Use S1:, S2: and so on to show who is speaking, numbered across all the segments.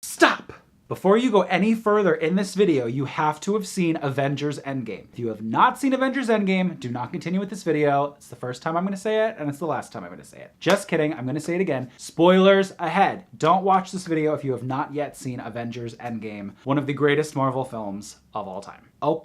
S1: Stop! Before you go any further in this video, you have to have seen Avengers Endgame. If you have not seen Avengers Endgame, do not continue with this video. It's the first time I'm gonna say it, and it's the last time I'm gonna say it. Just kidding, I'm gonna say it again. Spoilers ahead. Don't watch this video if you have not yet seen Avengers Endgame, one of the greatest Marvel films of all time. Oh,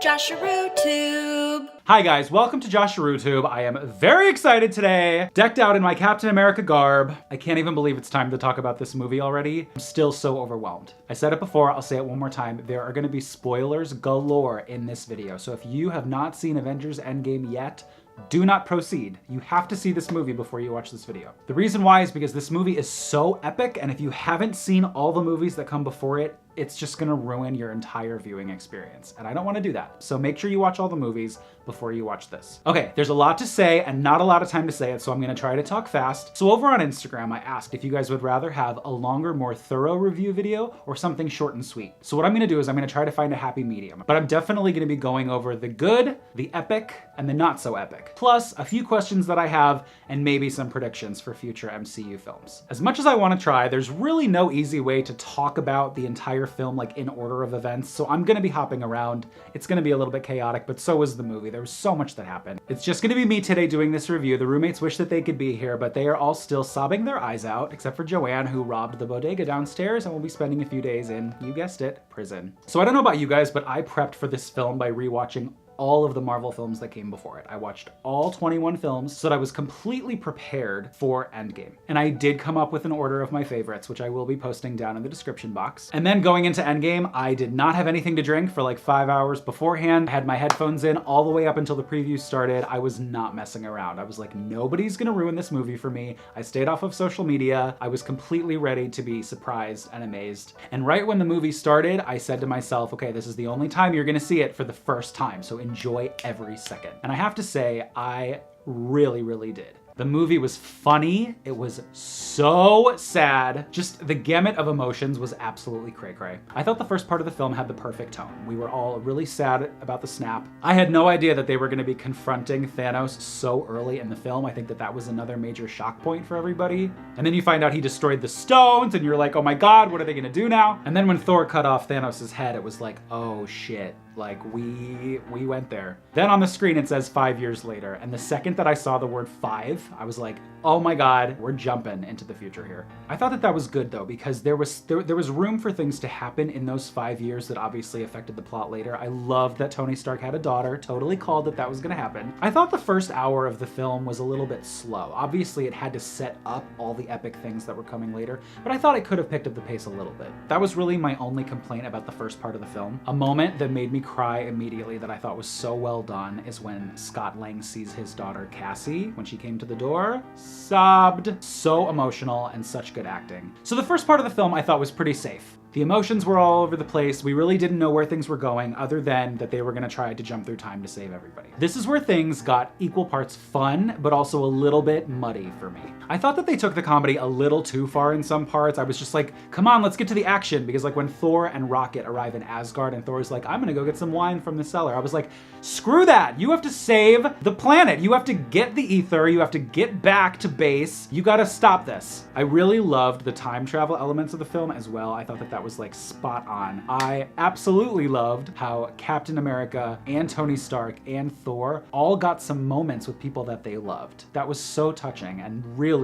S2: JosharooTube.
S1: Hi guys, welcome to JosharooTube. I am very excited today, decked out in my Captain America garb. I can't even believe it's time to talk about this movie already. I'm still so overwhelmed. I said it before, I'll say it one more time. There are gonna be spoilers galore in this video. So if you have not seen Avengers Endgame yet, do not proceed. You have to see this movie before you watch this video. The reason why is because this movie is so epic, and if you haven't seen all the movies that come before it, it's just gonna ruin your entire viewing experience. And I don't wanna do that. So make sure you watch all the movies before you watch this. Okay, there's a lot to say and not a lot of time to say it, so I'm gonna try to talk fast. So over on Instagram, I asked if you guys would rather have a longer, more thorough review video or something short and sweet. So what I'm gonna do is I'm gonna try to find a happy medium, but I'm definitely gonna be going over the good, the epic, and the not so epic. Plus a few questions that I have and maybe some predictions for future MCU films. As much as I wanna try, there's really no easy way to talk about the entire film like in order of events, so I'm gonna be hopping around. It's gonna be a little bit chaotic, but so is the movie. There was so much that happened. It's just gonna be me today doing this review. The roommates wish that they could be here, but they are all still sobbing their eyes out, except for Joanne, who robbed the bodega downstairs and will be spending a few days in, you guessed it, prison. So I don't know about you guys, but I prepped for this film by rewatching all of the Marvel films that came before it. I watched all 21 films so that I was completely prepared for Endgame. And I did come up with an order of my favorites, which I will be posting down in the description box. And then going into Endgame, I did not have anything to drink for like 5 hours beforehand. I had my headphones in all the way up until the preview started. I was not messing around. I was like, nobody's gonna ruin this movie for me. I stayed off of social media. I was completely ready to be surprised and amazed. And right when the movie started, I said to myself, okay, this is the only time you're gonna see it for the first time. So enjoy every second. And I have to say, I really did. The movie was funny. It was so sad. Just the gamut of emotions was absolutely cray-cray. I thought the first part of the film had the perfect tone. We were all really sad about the snap. I had no idea that they were gonna be confronting Thanos so early in the film. I think that that was another major shock point for everybody. And then you find out he destroyed the stones and you're like, oh my God, what are they gonna do now? And then when Thor cut off Thanos' head, it was like, oh shit. Like we went there. Then on the screen it says 5 years later, and the second that I saw the word 5, I was like, oh my God, we're jumping into the future here. I thought that that was good though, because there was room for things to happen in those 5 years that obviously affected the plot later. I loved that Tony Stark had a daughter, totally called that that was gonna happen. I thought the first hour of the film was a little bit slow. Obviously it had to set up all the epic things that were coming later, but I thought it could have picked up the pace a little bit. That was really my only complaint about the first part of the film. A moment that made me cry immediately that I thought was so well done is when Scott Lang sees his daughter Cassie when she came to the door. Sobbed. So emotional and such good acting. So the first part of the film I thought was pretty safe. The emotions were all over the place. We really didn't know where things were going other than that they were gonna try to jump through time to save everybody. This is where things got equal parts fun, but also a little bit muddy for me. I thought that they took the comedy a little too far in some parts. I was just like, come on, let's get to the action. Because like when Thor and Rocket arrive in Asgard and Thor's like, I'm gonna go get some wine from the cellar. I was like, screw that. You have to save the planet. You have to get the ether. You have to get back to base. You gotta stop this. I really loved the time travel elements of the film as well. I thought that that was like spot on. I absolutely loved how Captain America and Tony Stark and Thor all got some moments with people that they loved. That was so touching and really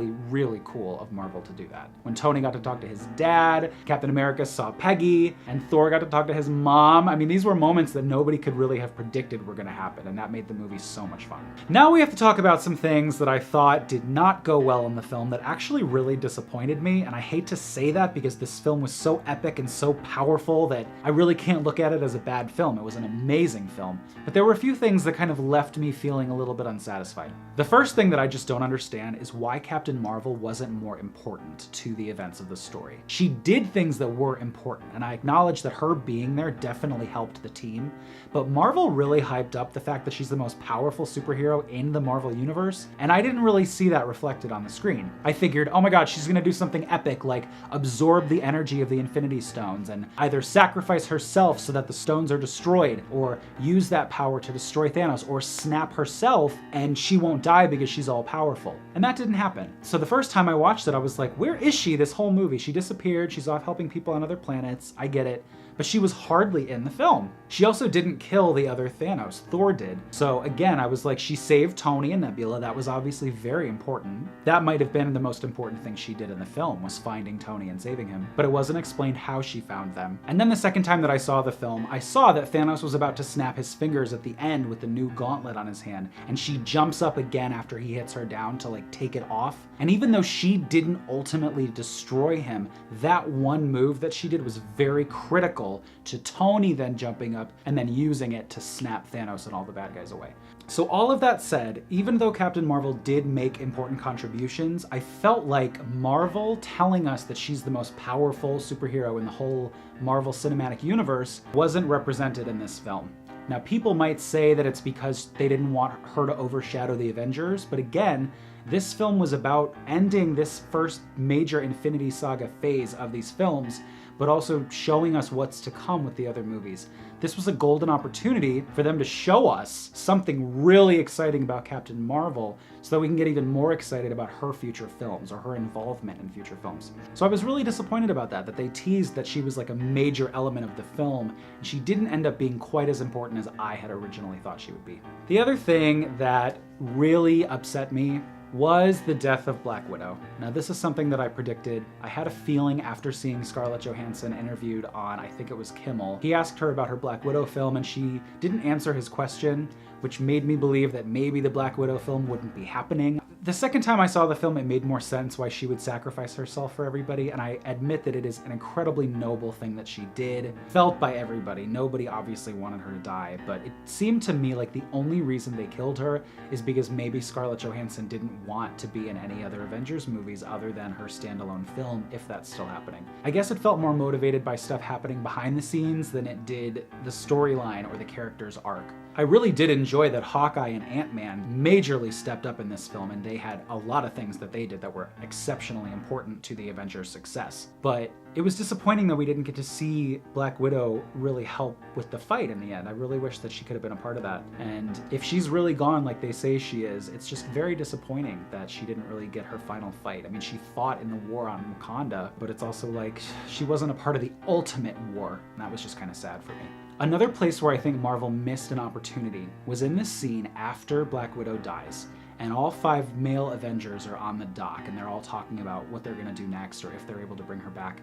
S1: cool of Marvel to do that. When Tony got to talk to his dad, Captain America saw Peggy, and Thor got to talk to his mom. I mean, these were moments that nobody could really have predicted were gonna happen, and that made the movie so much fun. Now we have to talk about some things that I thought did not go well in the film that actually really disappointed me, and I hate to say that because this film was so epic and so powerful that I really can't look at it as a bad film. It was an amazing film, but there were a few things that kind of left me feeling a little bit unsatisfied. The first thing that I just don't understand is why Captain Marvel wasn't more important to the events of the story. She did things that were important, and I acknowledge that her being there definitely helped the team, but Marvel really hyped up the fact that she's the most powerful superhero in the Marvel universe, and I didn't really see that reflected on the screen. I figured, oh my God, she's gonna do something epic like absorb the energy of the Infinity Infinity Stones and either sacrifice herself so that the stones are destroyed, or use that power to destroy Thanos, or snap herself and she won't die because she's all powerful. And that didn't happen. So the first time I watched it, I was like, where is she this whole movie? She disappeared, she's off helping people on other planets, I get it. But she was hardly in the film. She also didn't kill the other Thanos, Thor did. So again, I was like, she saved Tony and Nebula, that was obviously very important. That might have been the most important thing she did in the film, was finding Tony and saving him. But it wasn't explained how she found them. And then the second time that I saw the film, I saw that Thanos was about to snap his fingers at the end with the new gauntlet on his hand, and she jumps up again after he hits her down to like take it off. And even though she didn't ultimately destroy him, that one move that she did was very critical to Tony then jumping up and then using it to snap Thanos and all the bad guys away. So all of that said, even though Captain Marvel did make important contributions, I felt like Marvel telling us that she's the most powerful superhero in the whole Marvel Cinematic Universe wasn't represented in this film. Now, people might say that it's because they didn't want her to overshadow the Avengers, but again, this film was about ending this first major Infinity Saga phase of these films, but also showing us what's to come with the other movies. This was a golden opportunity for them to show us something really exciting about Captain Marvel so that we can get even more excited about her future films or her involvement in future films. So I was really disappointed about that they teased that she was like a major element of the film, and she didn't end up being quite as important as I had originally thought she would be. The other thing that really upset me was the death of Black Widow. Now, this is something that I predicted. I had a feeling after seeing Scarlett Johansson interviewed on, I think it was Kimmel. He asked her about her Black Widow film and she didn't answer his question, which made me believe that maybe the Black Widow film wouldn't be happening. The second time I saw the film, it made more sense why she would sacrifice herself for everybody, and I admit that it is an incredibly noble thing that she did, felt by everybody. Nobody obviously wanted her to die, but it seemed to me like the only reason they killed her is because maybe Scarlett Johansson didn't want to be in any other Avengers movies other than her standalone film, if that's still happening. I guess it felt more motivated by stuff happening behind the scenes than it did the storyline or the character's arc. I really did enjoy that Hawkeye and Ant-Man majorly stepped up in this film, and they had a lot of things that they did that were exceptionally important to the Avengers' success. But it was disappointing that we didn't get to see Black Widow really help with the fight in the end. I really wish that she could have been a part of that. And if she's really gone like they say she is, it's just very disappointing that she didn't really get her final fight. I mean, she fought in the war on Wakanda, but it's also like she wasn't a part of the ultimate war, and that was just kind of sad for me. Another place where I think Marvel missed an opportunity was in this scene after Black Widow dies, and all 5 male Avengers are on the dock, and they're all talking about what they're gonna do next or if they're able to bring her back.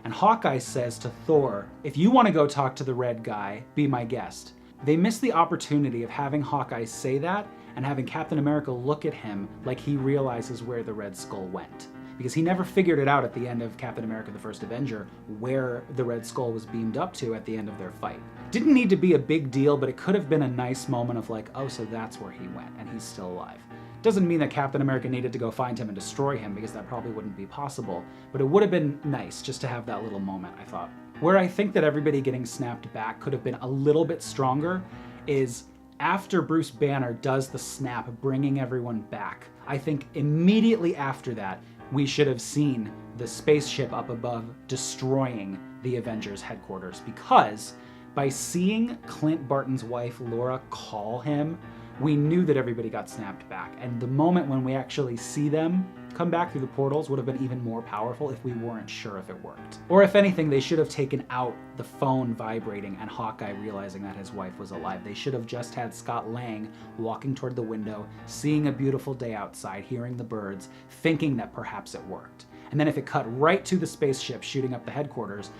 S1: And Hawkeye says to Thor, if you wanna go talk to the red guy, be my guest. They missed the opportunity of having Hawkeye say that and having Captain America look at him like he realizes where the Red Skull went. Because he never figured it out at the end of Captain America the First Avenger where the Red Skull was beamed up to at the end of their fight. Didn't need to be a big deal, but it could have been a nice moment of like, oh, so that's where he went and he's still alive. Doesn't mean that Captain America needed to go find him and destroy him, because that probably wouldn't be possible, but it would have been nice just to have that little moment, I thought. Where I think that everybody getting snapped back could have been a little bit stronger is after Bruce Banner does the snap, bringing everyone back. I think immediately after that, we should have seen the spaceship up above destroying the Avengers headquarters, because by seeing Clint Barton's wife, Laura, call him, we knew that everybody got snapped back. And the moment when we actually see them come back through the portals would have been even more powerful if we weren't sure if it worked. Or if anything, they should have taken out the phone vibrating and Hawkeye realizing that his wife was alive. They should have just had Scott Lang walking toward the window, seeing a beautiful day outside, hearing the birds, thinking that perhaps it worked. And then if it cut right to the spaceship shooting up the headquarters,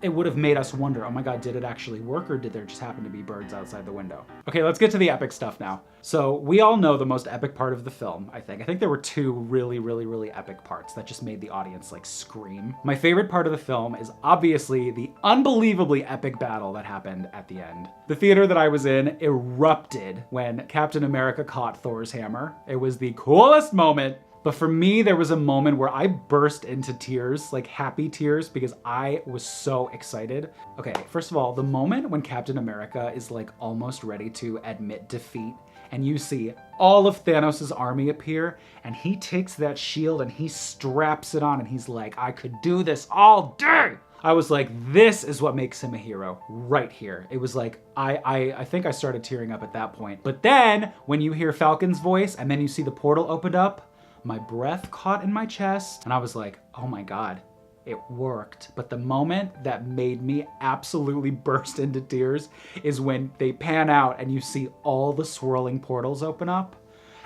S1: it would have made us wonder, oh my god, did it actually work, or did there just happen to be birds outside the window? Okay, let's get to the epic stuff now. So we all know the most epic part of the film, I think. I think there were 2 really epic parts that just made the audience like scream. My favorite part of the film is obviously the unbelievably epic battle that happened at the end. The theater that I was in erupted when Captain America caught Thor's hammer. It was the coolest moment. But for me, there was a moment where I burst into tears, like happy tears, because I was so excited. Okay, first of all, the moment when Captain America is like almost ready to admit defeat, and you see all of Thanos' army appear, and he takes that shield and he straps it on, and he's like, I could do this all day. I was like, this is what makes him a hero right here. It was like, I think I started tearing up at that point. But then when you hear Falcon's voice and then you see the portal opened up, my breath caught in my chest and I was like, oh my God, it worked. But the moment that made me absolutely burst into tears is when they pan out and you see all the swirling portals open up.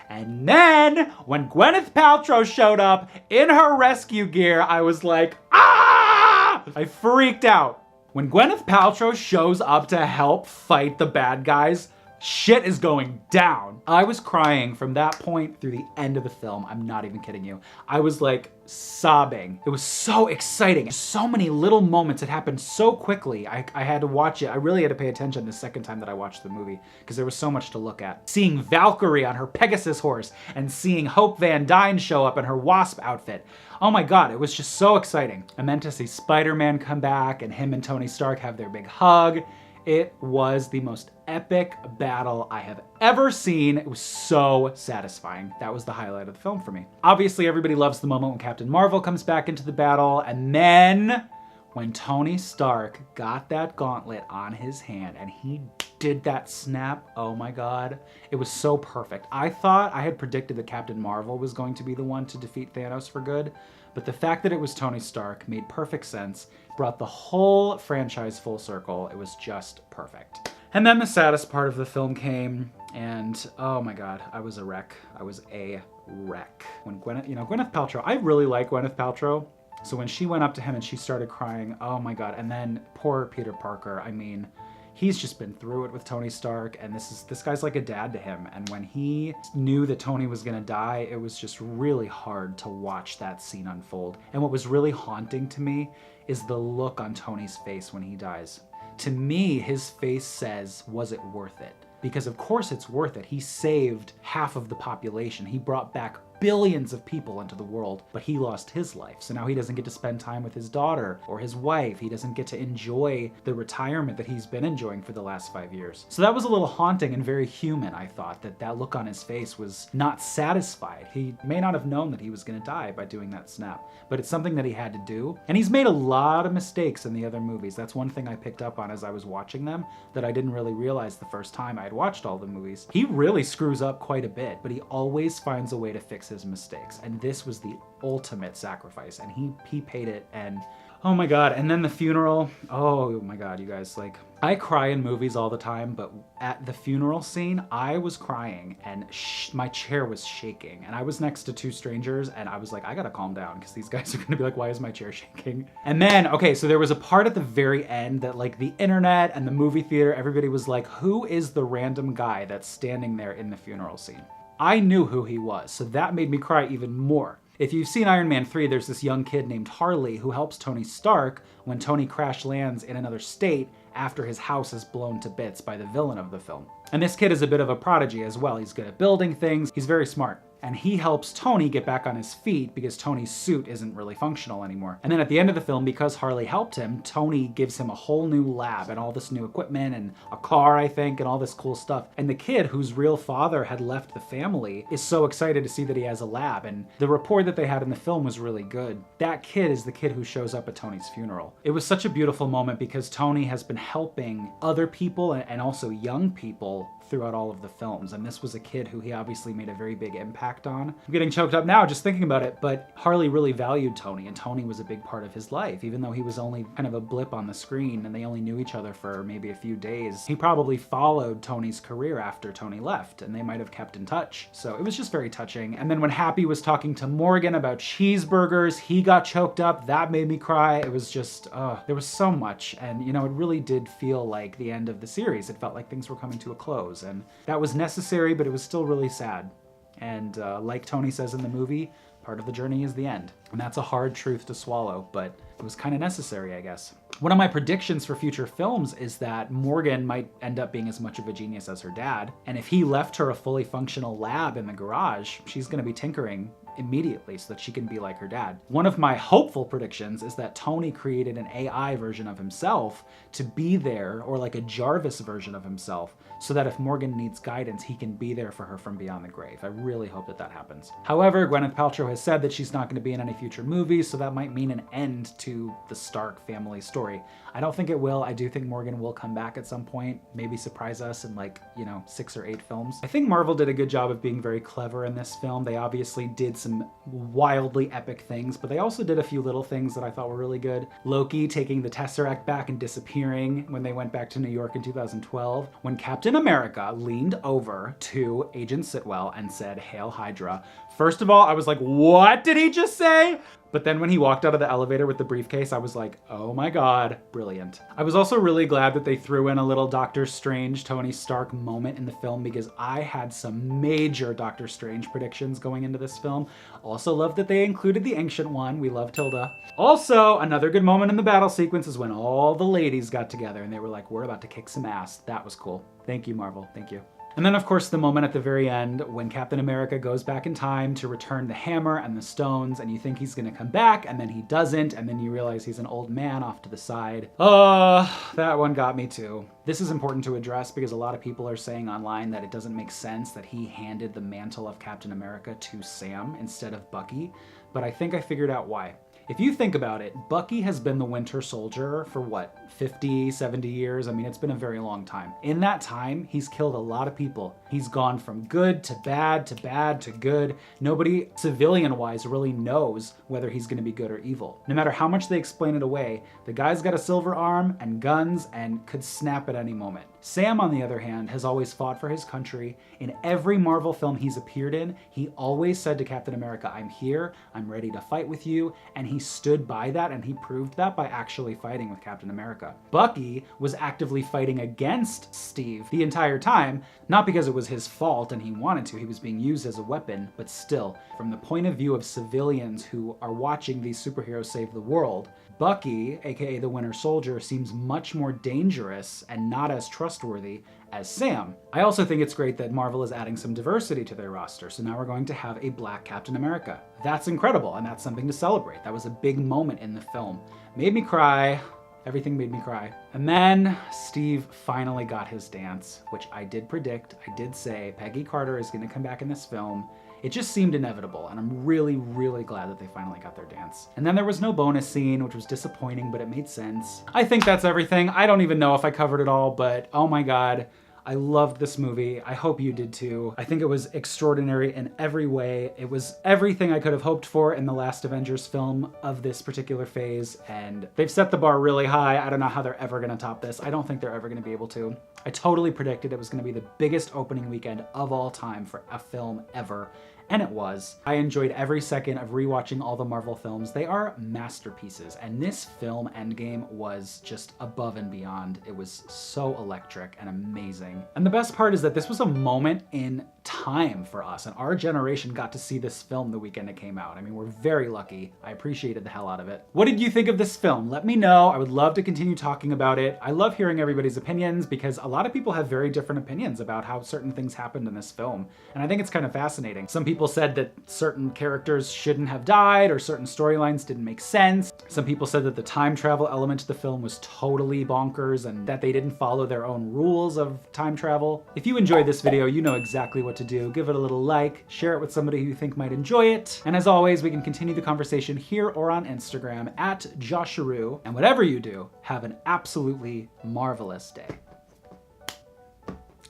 S1: And then when Gwyneth Paltrow showed up in her rescue gear, I was like, ah! I freaked out. When Gwyneth Paltrow shows up to help fight the bad guys, shit is going down. I was crying from that point through the end of the film. I'm not even kidding you. I was like sobbing. It was so exciting. So many little moments. It happened so quickly. I had to watch it. I really had to pay attention the second time that I watched the movie because there was so much to look at. Seeing Valkyrie on her Pegasus horse and seeing Hope Van Dyne show up in her Wasp outfit. Oh my God, it was just so exciting. And then to see Spider-Man come back and him and Tony Stark have their big hug. It was the most epic battle I have ever seen. It was so satisfying. That was the highlight of the film for me. Obviously, everybody loves the moment when Captain Marvel comes back into the battle, and then when Tony Stark got that gauntlet on his hand and he did that snap, oh my God, it was so perfect. I thought I had predicted that Captain Marvel was going to be the one to defeat Thanos for good, but the fact that it was Tony Stark made perfect sense, brought the whole franchise full circle. It was just perfect. And then the saddest part of the film came, and oh my God, I was a wreck. I was a wreck. When Gwyneth Paltrow, I really like Gwyneth Paltrow. So when she went up to him and she started crying, oh my God. And then poor Peter Parker, I mean, he's just been through it with Tony Stark, and this guy's like a dad to him. And when he knew that Tony was gonna die, it was just really hard to watch that scene unfold. And what was really haunting to me is the look on Tony's face when he dies. To me, his face says, was it worth it? Because of course it's worth it. He saved half of the population. He brought back billions of people into the world, but he lost his life. So now he doesn't get to spend time with his daughter or his wife. He doesn't get to enjoy the retirement that he's been enjoying for the last 5 years. So that was a little haunting and very human, I thought, that look on his face was not satisfied. He may not have known that he was gonna die by doing that snap, but it's something that he had to do. And he's made a lot of mistakes in the other movies. That's one thing I picked up on as I was watching them that I didn't really realize the first time I had watched all the movies. He really screws up quite a bit, but he always finds a way to fix his mistakes. And this was the ultimate sacrifice, and he paid it. And oh my God. And then the funeral. Oh my God, you guys, like, I cry in movies all the time, but at the funeral scene, I was crying and my chair was shaking. And I was next to two strangers and I was like, I gotta calm down because these guys are gonna be like, why is my chair shaking? And then, okay, so there was a part at the very end that like the internet and the movie theater, everybody was like, who is the random guy that's standing there in the funeral scene? I knew who he was, so that made me cry even more. If you've seen Iron Man 3, there's this young kid named Harley who helps Tony Stark when Tony crash lands in another state after his house is blown to bits by the villain of the film. And this kid is a bit of a prodigy as well. He's good at building things, he's very smart. And he helps Tony get back on his feet because Tony's suit isn't really functional anymore. And then at the end of the film, because Harley helped him, Tony gives him a whole new lab and all this new equipment and a car, I think, and all this cool stuff. And the kid, whose real father had left the family, is so excited to see that he has a lab. And the rapport that they had in the film was really good. That kid is the kid who shows up at Tony's funeral. It was such a beautiful moment because Tony has been helping other people and also young people throughout all of the films. And this was a kid who he obviously made a very big impact on. I'm getting choked up now just thinking about it, but Harley really valued Tony, and Tony was a big part of his life, even though he was only kind of a blip on the screen and they only knew each other for maybe a few days. He probably followed Tony's career after Tony left, and they might have kept in touch. So it was just very touching. And then when Happy was talking to Morgan about cheeseburgers, he got choked up. That made me cry. It was just, there was so much. And you know, it really did feel like the end of the series. It felt like things were coming to a close. And that was necessary, but it was still really sad. And like Tony says in the movie, part of the journey is the end. And that's a hard truth to swallow, but it was kind of necessary, I guess. One of my predictions for future films is that Morgan might end up being as much of a genius as her dad. And if he left her a fully functional lab in the garage, she's gonna be tinkering immediately so that she can be like her dad. One of my hopeful predictions is that Tony created an AI version of himself to be there, or like a Jarvis version of himself, so that if Morgan needs guidance, he can be there for her from beyond the grave. I really hope that that happens. However, Gwyneth Paltrow has said that she's not going to be in any future movies, so that might mean an end to the Stark family story. I don't think it will. I do think Morgan will come back at some point, maybe surprise us in like, 6 or 8 films. I think Marvel did a good job of being very clever in this film. They obviously did some wildly epic things, but they also did a few little things that I thought were really good. Loki taking the Tesseract back and disappearing when they went back to New York in 2012, when Captain America leaned over to Agent Sitwell and said, "Hail Hydra." First of all, I was like, what did he just say? But then when he walked out of the elevator with the briefcase, I was like, oh my God, brilliant. I was also really glad that they threw in a little Doctor Strange, Tony Stark moment in the film, because I had some major Doctor Strange predictions going into this film. Also loved that they included the Ancient One. We love Tilda. Also, another good moment in the battle sequence is when all the ladies got together and they were like, we're about to kick some ass. That was cool. Thank you, Marvel. Thank you. And then, of course, the moment at the very end when Captain America goes back in time to return the hammer and the stones, and you think he's gonna come back, and then he doesn't, and then you realize he's an old man off to the side. That one got me too. This is important to address because a lot of people are saying online that it doesn't make sense that he handed the mantle of Captain America to Sam instead of Bucky, but I think I figured out why. If you think about it, Bucky has been the Winter Soldier for what, 50, 70 years? I mean, it's been a very long time. In that time, he's killed a lot of people. He's gone from good to bad to bad to good. Nobody, civilian-wise, really knows whether he's gonna be good or evil. No matter how much they explain it away, the guy's got a silver arm and guns and could snap at any moment. Sam, on the other hand, has always fought for his country. In every Marvel film he's appeared in, he always said to Captain America, I'm here, I'm ready to fight with you, and he stood by that, and he proved that by actually fighting with Captain America. Bucky was actively fighting against Steve the entire time, not because it was his fault and he wanted to, he was being used as a weapon, but still, from the point of view of civilians who are watching these superheroes save the world, Bucky, aka the Winter Soldier, seems much more dangerous and not as trustworthy as Sam. I also think it's great that Marvel is adding some diversity to their roster, so now we're going to have a Black Captain America. That's incredible, and that's something to celebrate. That was a big moment in the film. Made me cry. Everything made me cry. And then Steve finally got his dance, which I did predict. I did say Peggy Carter is gonna come back in this film. It just seemed inevitable, and I'm really, really glad that they finally got their dance. And then there was no bonus scene, which was disappointing, but it made sense. I think that's everything. I don't even know if I covered it all, but oh my God, I loved this movie. I hope you did too. I think it was extraordinary in every way. It was everything I could have hoped for in the last Avengers film of this particular phase, and they've set the bar really high. I don't know how they're ever gonna top this. I don't think they're ever gonna be able to. I totally predicted it was gonna be the biggest opening weekend of all time for a film ever, and it was. I enjoyed every second of rewatching all the Marvel films. They are masterpieces, and this film, Endgame, was just above and beyond. It was so electric and amazing. And the best part is that this was a moment in time for us, and our generation got to see this film the weekend it came out. I mean, we're very lucky. I appreciated the hell out of it. What did you think of this film? Let me know. I would love to continue talking about it. I love hearing everybody's opinions because a lot of people have very different opinions about how certain things happened in this film, and I think it's kind of fascinating. Some people said that certain characters shouldn't have died or certain storylines didn't make sense. Some people said that the time travel element to the film was totally bonkers and that they didn't follow their own rules of time travel. If you enjoyed this video, you know exactly what to do. Give it a little like, share it with somebody who you think might enjoy it. And as always, we can continue the conversation here or on Instagram at Josharoo. And whatever you do, have an absolutely marvelous day.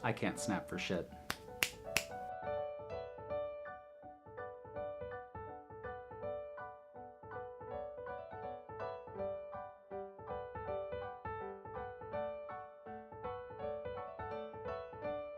S1: I can't snap for shit.